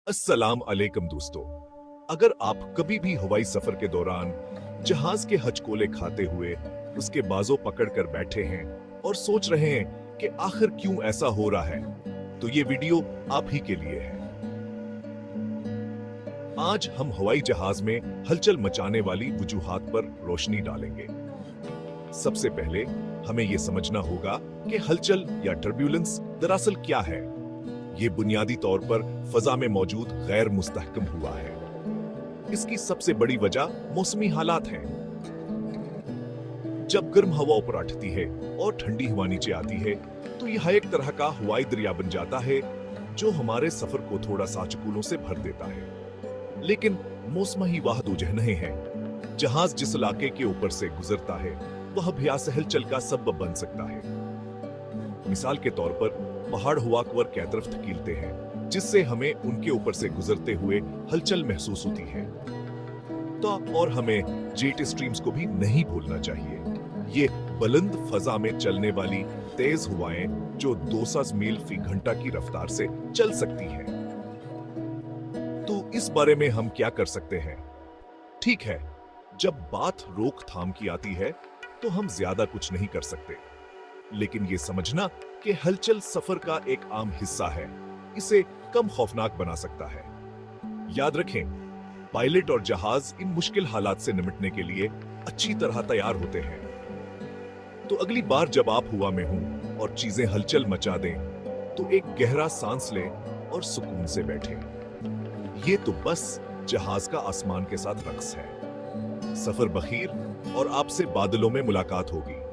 अस्सलाम अलैकुम दोस्तों। अगर आप कभी भी हवाई सफर के दौरान जहाज के हचकोले खाते हुए उसके बाजों पकड़कर बैठे हैं और सोच रहे हैं कि आखिर क्यों ऐसा हो रहा है, तो ये वीडियो आप ही के लिए है। आज हम हवाई जहाज में हलचल मचाने वाली वजूहात पर रोशनी डालेंगे। सबसे पहले हमें यह समझना होगा कि हलचल या टर्ब्यूलेंस दरअसल क्या है। ये बुनियादी तौर पर फजा में मौजूद गैर मुस्तहकम हुआ है। इसकी सबसे बड़ी वजह मौसमी हालात हैं। जब गर्म हवा ऊपर उठती है और ठंडी हवा नीचे आती है, तो यह एक तरह का हवाई दरिया बन जाता है जो हमारे सफर को थोड़ा साचकूलों से भर देता है। लेकिन मौसम ही वाहिद वजह नहीं है। जहाज जिस इलाके के ऊपर से गुजरता है वह भयास हलचल का सबब बन सकता है। मिसाल के तौर पर पहाड़ हवा को कै तरफ धकेलते हैं, जिससे हमें उनके ऊपर से गुजरते हुए हलचल महसूस होती है। तो और हमें जेट स्ट्रीम्स को भी नहीं भूलना चाहिए। ये बुलंद फजा में चलने वाली तेज हवाएं जो 200 मील फी घंटा की रफ्तार से चल सकती हैं। तो इस बारे में हम क्या कर सकते हैं? ठीक है, जब बात रोकथाम की आती है तो हम ज्यादा कुछ नहीं कर सकते, लेकिन ये समझना कि हलचल सफर का एक आम हिस्सा है इसे कम खौफनाक बना सकता है। याद रखें, पायलट और जहाज इन मुश्किल हालात से निपटने के लिए अच्छी तरह तैयार होते हैं। तो अगली बार जब आप हवा में हों और चीजें हलचल मचा दें, तो एक गहरा सांस लें और सुकून से बैठें। ये तो बस जहाज का आसमान के साथ रक्स है। सफर बखीर और आपसे बादलों में मुलाकात होगी।